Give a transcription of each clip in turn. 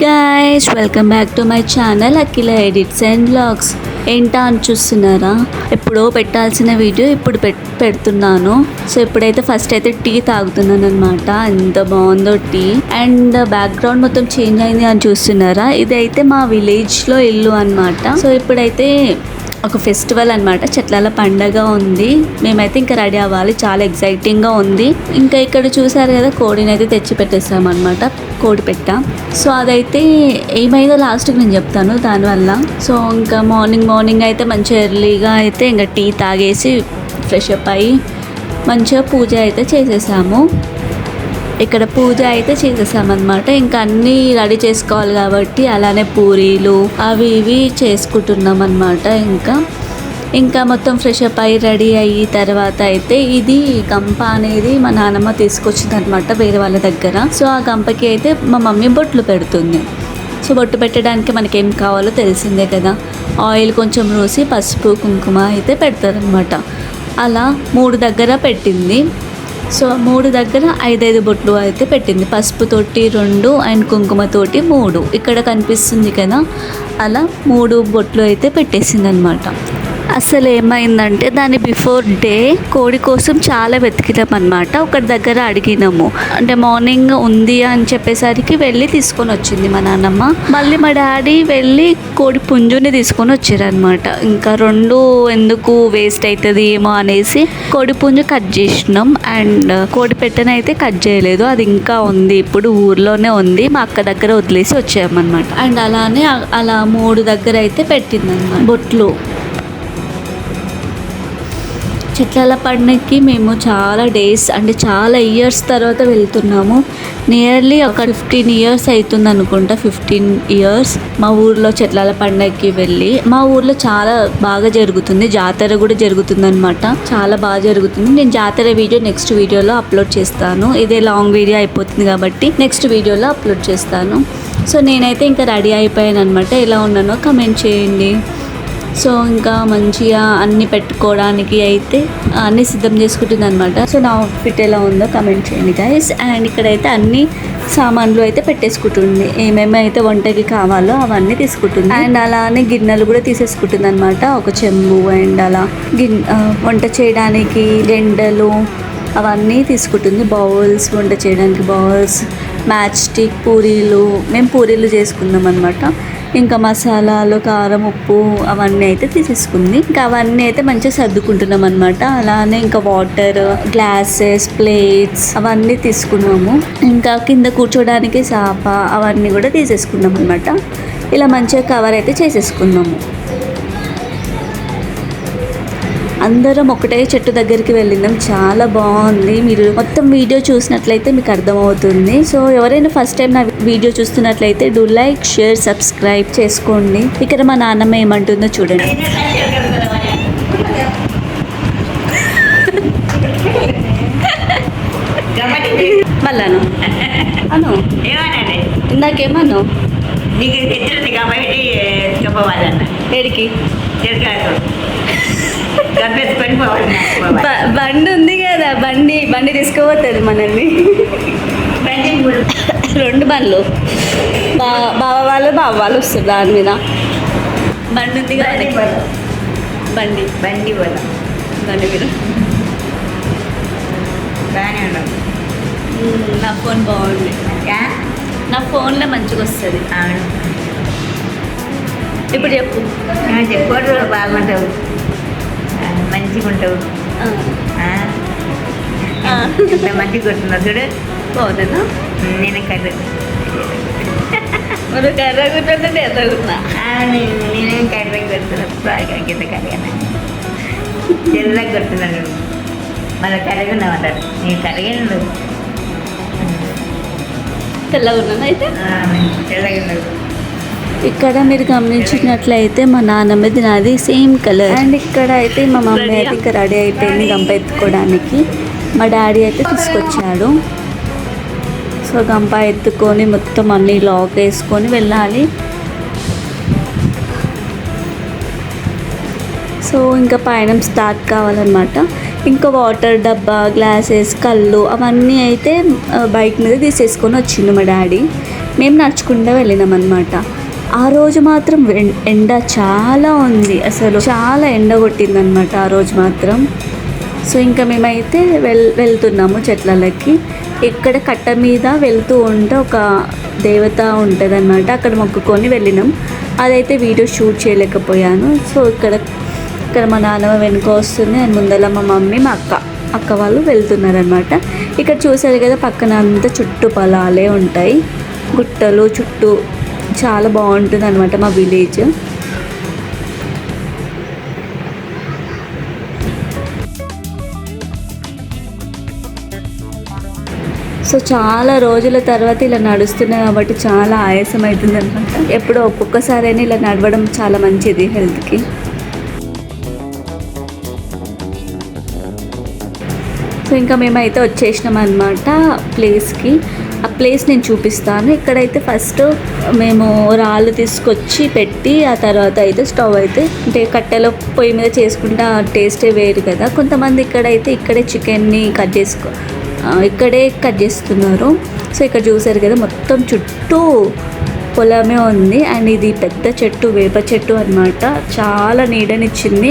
Guys welcome back to my channel Akhila edits and vlogs. ఏంటా అని చూస్తున్నారా, ఎప్పుడో పెట్టాల్సిన వీడియో ఇప్పుడు పెడుతున్నాను. సో ఇప్పుడైతే ఫస్ట్ అయితే టీ తాగుతున్నాను అనమాట. ఎంత బాగుందో టీ. అండ్ బ్యాక్గ్రౌండ్ మొత్తం చేంజ్ అయింది అని చూస్తున్నారా, ఇదైతే మా విలేజ్లో ఇల్లు అనమాట. సో ఇప్పుడైతే ఒక ఫెస్టివల్ అనమాట, చెట్ల పండగ ఉంది. మేమైతే ఇంకా రెడీ అవ్వాలి, చాలా ఎగ్జైటింగ్గా ఉంది. ఇంకా ఇక్కడ చూసారు కదా, కోడిని అయితే తెచ్చి పెట్టేస్తాం అనమాట, కోడి పెట్ట. సో అదైతే ఏమైందో లాస్ట్కి నేను చెప్తాను దానివల్ల. సో ఇంకా మార్నింగ్ అయితే మంచిగా ఎర్లీగా అయితే ఇంకా టీ తాగేసి ఫ్రెష్ అప్ అయ్యి మంచిగా పూజ అయితే చేసేసాము. ఇక్కడ పూజ అయితే చేసేసామన్నమాట. ఇంకా అన్నీ రెడీ చేసుకోవాలి కాబట్టి అలానే పూరీలు అవి ఇవి చేసుకుంటున్నాం అన్నమాట. ఇంకా మొత్తం ఫ్రెష్ అప్ అయ్యి రెడీ అయ్యి తర్వాత అయితే ఇది గంప అనేది మా నాన్నమ్మ తీసుకొచ్చింది అనమాట వేరే వాళ్ళ దగ్గర. సో ఆ గంపకి అయితే మా మమ్మీ బొట్లు పెడుతుంది. సో బొట్టు పెట్టడానికి మనకేం కావాలో తెలిసిందే కదా, ఆయిల్ కొంచెం రోసి పసుపు కుంకుమ అయితే పెడతారనమాట. అలా 3 దగ్గర పెట్టింది. సో 3 దగ్గర 5 బొట్లు అయితే పెట్టింది. పసుపుతోటి 2 అండ్ కుంకుమతోటి 3. ఇక్కడ కనిపిస్తుంది కదా, అలా 3 బొట్లు అయితే పెట్టేసింది అనమాట. అసలు ఏమైందంటే దాని బిఫోర్ డే కోడి కోసం చాలా వెతికినాం అనమాట. ఒకటి దగ్గర అడిగినాము, అంటే మార్నింగ్ ఉంది అని చెప్పేసరికి వెళ్ళి తీసుకొని వచ్చింది మా నాన్నమ్మ. మళ్ళీ మా డాడీ వెళ్ళి కోడి పుంజుని తీసుకొని వచ్చారనమాట. ఇంకా 2 ఎందుకు వేస్ట్ అవుతుంది ఏమో అనేసి కోడి పుంజు కట్ చేసినాం. అండ్ కోడి పెట్టనైతే కట్ చేయలేదు, అది ఇంకా ఉంది, ఇప్పుడు ఊర్లోనే ఉంది, మా అక్క దగ్గర వదిలేసి వచ్చామన్నమాట. అండ్ అలానే అలా 3 దగ్గర అయితే పెట్టిందన్నమాట బొట్లు. చెట్ల పండుగకి మేము చాలా డేస్, అంటే చాలా ఇయర్స్ తర్వాత వెళ్తున్నాము. నియర్లీ ఒక 15 ఇయర్స్ అవుతుంది అనుకుంటా, 15 ఇయర్స్ మా ఊర్లో చెట్ల పండుగకి వెళ్ళి. మా ఊర్లో చాలా బాగా జరుగుతుంది, జాతర కూడా జరుగుతుంది అనమాట, చాలా బాగా జరుగుతుంది. నేను జాతర వీడియో నెక్స్ట్ వీడియోలో అప్లోడ్ చేస్తాను. ఇదే లాంగ్ వీడియో అయిపోతుంది కాబట్టి నెక్స్ట్ వీడియోలో అప్లోడ్ చేస్తాను. సో నేనైతే ఇంకా రెడీ అయిపోయాను అనమాట. ఎలా ఉన్నానో కమెంట్ చేయండి. సో ఇంకా మంచిగా అన్నీ పెట్టుకోవడానికి అయితే అన్నీ సిద్ధం చేసుకుంటుంది అనమాట. సో నా అవుట్ఫిట్ ఎలా ఉందో కమెంట్ చేయండి గైస్. అండ్ ఇక్కడైతే అన్ని సామాన్లు అయితే పెట్టేసుకుంటుంది, ఏమేమి అయితే వంటకి కావాలో అవన్నీ తీసుకుంటుంది. అండ్ అలానే గిన్నెలు కూడా తీసేసుకుంటుంది అనమాట, ఒక చెంబు అండ్ అలా వంట చేయడానికి గెండెలు అవన్నీ తీసుకుంటుంది. బౌల్స్, వంట చేయడానికి బౌల్స్, మ్యాచ్ స్టిక్, పూరీలు, మేము పూరీలు చేసుకుందాం అనమాట. ఇంకా మసాలాలు, కారం, ఉప్పు అవన్నీ అయితే తీసేసుకుంది. ఇంకా అవన్నీ అయితే మంచిగా సర్దుకుంటున్నాం అనమాట. అలానే ఇంకా వాటర్, గ్లాసెస్, ప్లేట్స్ అవన్నీ తీసుకున్నాము. ఇంకా కింద కూర్చోడానికి సాప అవన్నీ కూడా తీసేసుకున్నాం అనమాట. ఇలా మంచిగా కవర్ అయితే చేసేసుకున్నాము. అందరం ఒకటే చెట్టు దగ్గరికి వెళ్ళినాం, చాలా బాగుంది. మీరు మొత్తం వీడియో చూసినట్లయితే మీకు అర్థమవుతుంది. సో ఎవరైనా ఫస్ట్ టైం నా వీడియో చూస్తున్నట్లయితే డూ లైక్, షేర్, సబ్స్క్రైబ్ చేసుకోండి. ఇక్కడ మా నాన్నమ్మ ఏమంటుందో చూడండి. మళ్ళాను అను ఇందాకేమను ఏడికి బండి ఉంది కదా, బండి తీసుకుపోతుంది మనల్ని. 2 బండ్లు, బావ వాళ్ళు వస్తారు దాని మీద. బండి ఉంది కదా, బండి మీద నా ఫోన్ బాగుంది, నా ఫోన్లో మంచిగా వస్తుంది. ఇప్పుడు చెప్పు బాగుంటావు, మంచిగా ఉంటావు, మంచిగా కొట్టున్నావు చూడు. బాగుందా? నేను కర్ర మరి కర్ర కుట్టుంటే ఎదుగుతున్నా, నేనేం కర్ర కొడుతున్నాను, బాగా కింద కరగానే తెల్లగా కొడుతున్నాను. మళ్ళీ కరగున్నావు అంటారు, నేను కరగను. తెల్లగా ఉన్నాను అయితే తెల్లగా ఉన్నావు. ఇక్కడ మీరు గమనించినట్లయితే మా నాన్నమ్మది నాది సేమ్ కలర్. అండ్ ఇక్కడ అయితే మా మమ్మీ అయితే ఇంకా రెడీ అయిపోయింది గంప ఎత్తుకోవడానికి. మా డాడీ అయితే తీసుకొచ్చాడు. సో గంప ఎత్తుకొని మొత్తం అన్నీ లాక్ వేసుకొని వెళ్ళాలి. సో ఇంకా పయనం స్టార్ట్ కావాలన్నమాట. ఇంకా వాటర్ డబ్బా, గ్లాసెస్, కళ్ళు అవన్నీ అయితే బైక్ మీద తీసేసుకొని వచ్చిండు మా డాడీ. మేము నడుచుకుంటూ వెళ్ళినాం అనమాట. ఆ రోజు మాత్రం ఎండ చాలా ఉంది, అసలు చాలా ఎండ కొట్టిందనమాట ఆ రోజు మాత్రం. సో ఇంకా మేమైతే వెళ్తున్నాము చెట్లకి. ఇక్కడ కట్ట మీద వెళ్తూ ఉంటే ఒక దేవత ఉంటుంది అనమాట, అక్కడ మొక్కుకొని వెళ్ళినాం. అదైతే వీడియో షూట్ చేయలేకపోయాను. సో ఇక్కడ మా నాన్నమ్మ వెనుక వస్తుంది, అండ్ ముందర మా మమ్మీ మా అక్క వాళ్ళు వెళ్తున్నారనమాట. ఇక్కడ చూసారు కదా పక్కన అంతా చుట్టూ పొలాలే ఉంటాయి, గుట్టలు చుట్టూ చాలా బాగుంటుంది అనమాట మా విలేజ్. సో చాలా రోజుల తర్వాత ఇలా నడుస్తున్నాయి కాబట్టి చాలా ఆయాసం అవుతుంది అనమాట. ఎప్పుడో ఒక్కొక్కసారైనా ఇలా నడవడం చాలా మంచిది హెల్త్కి. సో ఇంకా మేమైతే వచ్చేసినాం అనమాట ప్లేస్కి. ఆ ప్లేస్ నేను చూపిస్తాను. ఇక్కడైతే ఫస్ట్ మేము రాళ్ళు తీసుకొచ్చి పెట్టి ఆ తర్వాత అయితే స్టవ్ అయితే అంటే కట్టెల పొయ్యి మీద చేసుకుంటే ఆ టేస్టే వేరు కదా. కొంతమంది ఇక్కడే చికెన్ని ఇక్కడే కట్ చేస్తున్నారు. సో ఇక్కడ చూసారు కదా మొత్తం చుట్టూ పొలమే ఉంది. అండ్ ఇది పెద్ద చెట్టు, వేప చెట్టు అనమాట. చాలా నీడనిచ్చింది.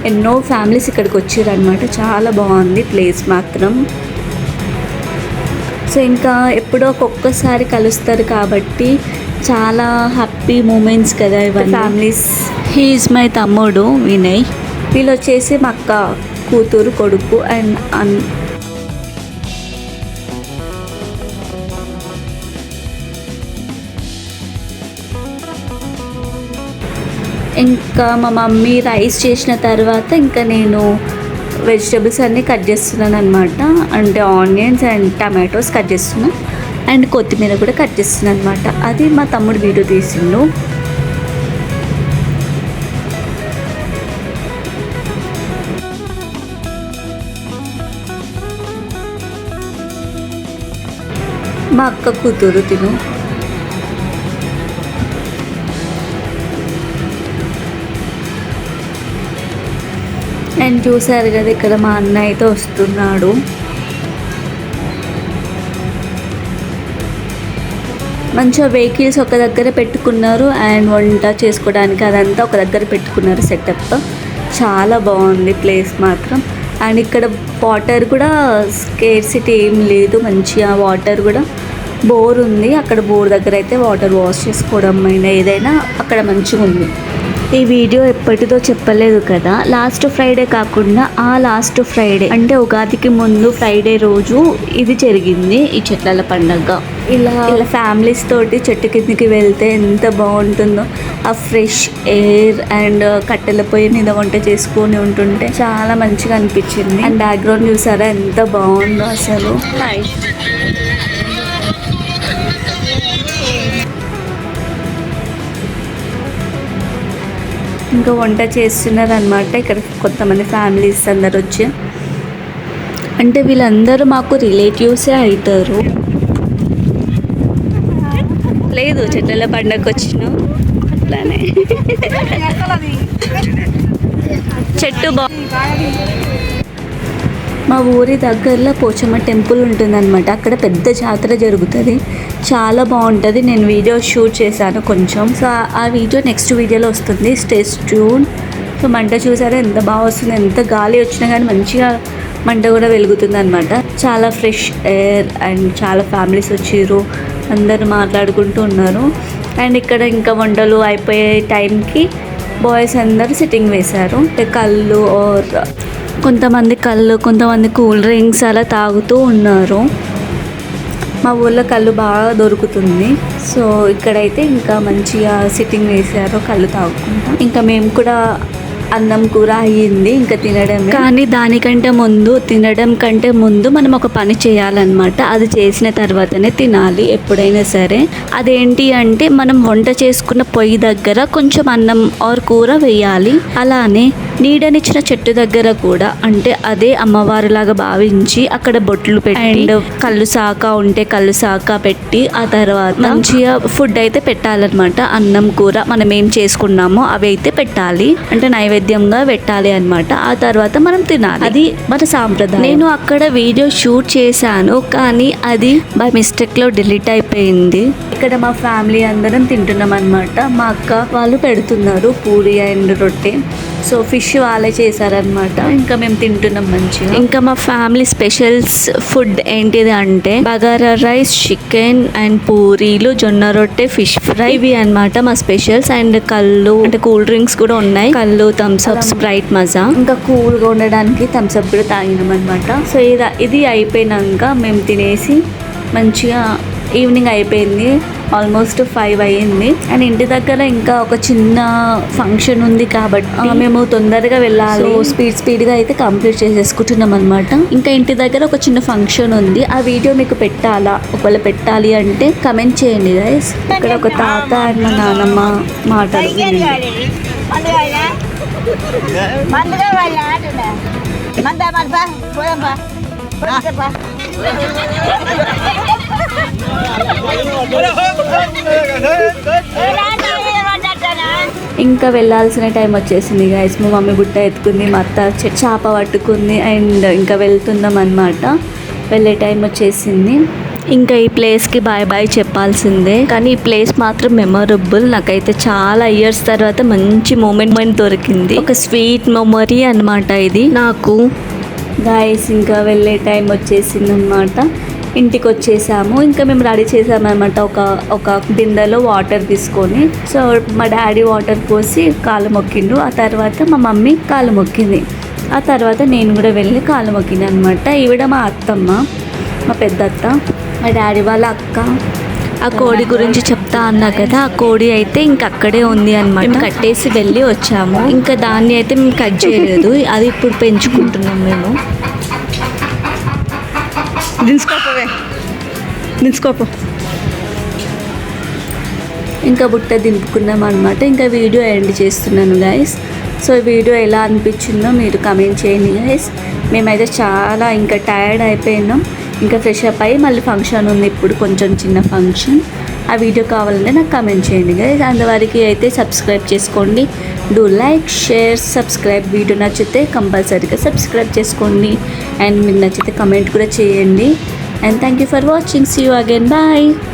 ఎన్నో ఫ్యామిలీస్ ఇక్కడికి వచ్చారనమాట. చాలా బాగుంది ప్లేస్ మాత్రం. సో ఇంకా ఎప్పుడో ఒక్కొక్కసారి కలుస్తారు కాబట్టి చాలా హ్యాపీ మూమెంట్స్ కదా ఇవన్నీ. ఫ్యామిలీస్. హీ ఈజ్ మై తమ్ముడు వినయ్. వీళ్ళు వచ్చేసి మా అక్క కూతురు, కొడుకు అండ్ ఇంకా మా మమ్మీ రైస్ చేసిన తర్వాత ఇంకా నేను వెజిటేబుల్స్ అన్నీ కట్ చేస్తున్నాను అనమాట. అంటే ఆనియన్స్ అండ్ టమాటోస్ కట్ చేస్తున్నాను, అండ్ కొత్తిమీర కూడా కట్ చేస్తున్నాను అనమాట. అది మా తమ్ముడు వీడియో తీసిండు. మా అక్క కూతురు తిను. అండ్ చూసారు కదా ఇక్కడ మా అన్న అయితే వస్తున్నాడు. మంచిగా వెహికల్స్ ఒక దగ్గర పెట్టుకున్నారు, అండ్ వంట చేసుకోవడానికి అదంతా ఒక దగ్గర పెట్టుకున్నారు సెటప్. చాలా బాగుంది ప్లేస్ మాత్రం. అండ్ ఇక్కడ వాటర్ కూడా స్కేర్సిటీ ఏం లేదు, మంచిగా వాటర్ కూడా బోర్ ఉంది. అక్కడ బోర్ దగ్గర అయితే వాటర్ వాష్ చేసుకోవడం అయినా ఏదైనా అక్కడ మంచిగా ఉంది. ఈ వీడియో ఎప్పటిదో చెప్పలేదు కదా. లాస్ట్ ఫ్రైడే కాకుండా ఆ లాస్ట్ ఫ్రైడే అంటే ఉగాదికి ముందు ఫ్రైడే రోజు ఇది జరిగింది, ఈ చెట్ల పండగ. ఇలా ఫ్యామిలీస్ తోటి చెట్టు కిందకి వెళ్తే ఎంత బాగుంటుందో. ఆ ఫ్రెష్ ఎయిర్ అండ్ కట్టెల పొయ్యి మీద వంట చేసుకొని ఉంటుంటే చాలా మంచిగా అనిపించింది. అండ్ బ్యాక్గ్రౌండ్ చూసారా ఎంత బాగుందో అసలు. ఇంకా వంట చేస్తున్నారు అనమాట. ఇక్కడ కొంతమంది ఫ్యామిలీస్ అందరు వచ్చి, అంటే వీళ్ళందరూ మాకు రిలేటివ్సే అవుతారు. లేదు చెట్ల పండగకి వచ్చినాం అట్లానే. చెట్టు మా ఊరి దగ్గరలో పోచమ్మ టెంపుల్ ఉంటుందన్నమాట. అక్కడ పెద్ద జాతర జరుగుతుంది, చాలా బాగుంటుంది. నేను వీడియో షూట్ చేశాను కొంచెం. సో ఆ వీడియో నెక్స్ట్ వీడియోలో వస్తుంది, స్టే ట్యూన్. సో మంట చూసారా ఎంత బాగా వస్తుంది, ఎంత గాలి వచ్చినా కానీ మంచిగా మంట కూడా వెలుగుతుంది అనమాట. చాలా ఫ్రెష్ ఎయిర్ అండ్ చాలా ఫ్యామిలీస్ వచ్చారు, అందరూ మాట్లాడుకుంటూ ఉన్నారు. అండ్ ఇక్కడ ఇంకా వంటలు అయిపోయే టైంకి బాయ్స్ అందరూ సిట్టింగ్ వేశారు. కళ్ళు ఆర్ కొంతమంది కళ్ళు, కొంతమంది కూల్ డ్రింక్స్ అలా తాగుతూ ఉన్నారు. మా ఊళ్ళో కళ్ళు బాగా దొరుకుతుంది. సో ఇక్కడైతే ఇంకా మంచిగా సిట్టింగ్ వేసారు కళ్ళు తాగుకుంటా. ఇంకా మేము కూడా అన్నం కూర అయ్యింది, ఇంకా తినడం. కానీ దానికంటే ముందు, తినడం కంటే ముందు మనం ఒక పని చేయాలన్నమాట. అది చేసిన తర్వాతనే తినాలి ఎప్పుడైనా సరే. అదేంటి అంటే మనం వంట చేసుకున్న పొయ్యి దగ్గర కొంచెం అన్నం ఆర్ కూర వేయాలి. అలానే నీడనిచ్చిన చెట్టు దగ్గర కూడా, అంటే అదే అమ్మవారిలాగా భావించి అక్కడ బొట్లు పెట్టి అండ్ కళ్ళు సాక ఉంటే కళ్ళు సాక పెట్టి ఆ తర్వాత మంచిగా ఫుడ్ అయితే పెట్టాలన్నమాట. అన్నం కూర మనం ఏం చేసుకున్నామో అవి అయితే పెట్టాలి, అంటే నైవేద్యంగా పెట్టాలి అన్నమాట. ఆ తర్వాత మనం తినాలి, అది మన సాంప్రదాయం. నేను అక్కడ వీడియో షూట్ చేశాను, కానీ అది బై మిస్టేక్ లో డిలీట్ అయిపోయింది. ఇక్కడ మా ఫ్యామిలీ అందరం తింటున్నాం అనమాట. మా అక్క వాళ్ళు పెడుతున్నారు పూరి అండ్ రొట్టె. సో ఫిష్ వాళ్ళే చేశారనమాట. ఇంకా మేము తింటున్నాం మంచిగా. ఇంకా మా ఫ్యామిలీ స్పెషల్స్ ఫుడ్ ఏంటిది అంటే బగారా రైస్, చికెన్ అండ్ పూరీలు, జొన్న రొట్టె, ఫిష్ ఫ్రై, ఇవి అనమాట మా స్పెషల్స్. అండ్ కళ్ళు అంటే కూల్ డ్రింక్స్ కూడా ఉన్నాయి, కళ్ళు, థమ్స్ అప్, స్ప్రైట్, మజా. ఇంకా కూల్గా ఉండడానికి థమ్స్ అప్ కూడా తాగినాం అనమాట. సో ఇది అయిపోయినాక మేము తినేసి మంచిగా ఈవినింగ్ అయిపోయింది, ఆల్మోస్ట్ 5 అయ్యింది. అండ్ ఇంటి దగ్గర ఇంకా ఒక చిన్న ఫంక్షన్ ఉంది కాబట్టి మేము తొందరగా వెళ్ళాలి. స్పీడ్గా అయితే కంప్లీట్ చేసేసుకుంటున్నాం అనమాట. ఇంకా ఇంటి దగ్గర ఒక చిన్న ఫంక్షన్ ఉంది, ఆ వీడియో మీకు పెట్టాలా? ఒకవేళ పెట్టాలి అంటే కమెంట్ చేయండి గైస్. ఇక్కడ ఒక తాత అండ్ మా నాన్నమ్మ మాటలు. ఇంకా వెళ్ళాల్సిన టైం వచ్చేసింది గైస్. మా మమ్మీ బుట్ట ఎత్తుకుంది, మా అత్త చేప పట్టుకుంది అండ్ ఇంకా వెళ్తున్నాం అనమాట. వెళ్ళే టైం వచ్చేసింది. ఇంకా ఈ ప్లేస్కి బాయ్ బాయ్ చెప్పాల్సిందే, కానీ ఈ ప్లేస్ మాత్రం మెమొరబుల్. నాకైతే చాలా ఇయర్స్ తర్వాత మంచి మూమెంట్ దొరికింది, ఒక స్వీట్ మెమొరీ అనమాట ఇది నాకు. గైస్ ఇంకా వెళ్ళే టైం వచ్చేసింది అనమాట. ఇంటికి వచ్చేసాము. ఇంకా మేము రెడీ చేసామన్నమాట. ఒక బిందెలో వాటర్ తీసుకొని, సో మా డాడీ వాటర్ పోసి కాలు మొక్కిండు. ఆ తర్వాత మా మమ్మీ కాలు మొక్కింది. ఆ తర్వాత నేను కూడా వెళ్ళి కాలు మొక్కింది అనమాట. ఈవిడ మా అత్తమ్మ, మా పెద్దత్త, మా డాడీ వాళ్ళ అక్క. ఆ కోడి గురించి చెప్తా అన్నా కదా, ఆ కోడి అయితే ఇంక అక్కడే ఉంది అనమాట. మేము కట్టేసి వెళ్ళి వచ్చాము. ఇంకా దాన్ని అయితే మేము కట్ చేయలేదు, అది ఇప్పుడు పెంచుకుంటున్నాం మేము. దించుకోపో. ఇంకా బుట్ట దింపుకున్నాం అనమాట. ఇంకా వీడియో ఎండ్ చేస్తున్నాను గైస్. సో ఈ వీడియో ఎలా అనిపించిందో మీరు కమెంట్ చేయండి గైస్. మేమైతే చాలా ఇంకా టైర్డ్ అయిపోయినాం. ఇంకా ఫ్రెష్ అప్ అయ్యి మళ్ళీ ఫంక్షన్ ఉంది ఇప్పుడు, కొంచెం చిన్న ఫంక్షన్. ఆ వీడియో కావాలంటే నాకు కమెంట్ చేయండి గైస్. అందువరకు అయితే సబ్స్క్రైబ్ చేసుకోండి. Do like, share, subscribe. Video నచ్చితే కంపల్సరీగా సబ్స్క్రైబ్ చేసుకోండి. అండ్ మీకు నచ్చితే కమెంట్ కూడా చేయండి. And thank you for watching. See you again. Bye.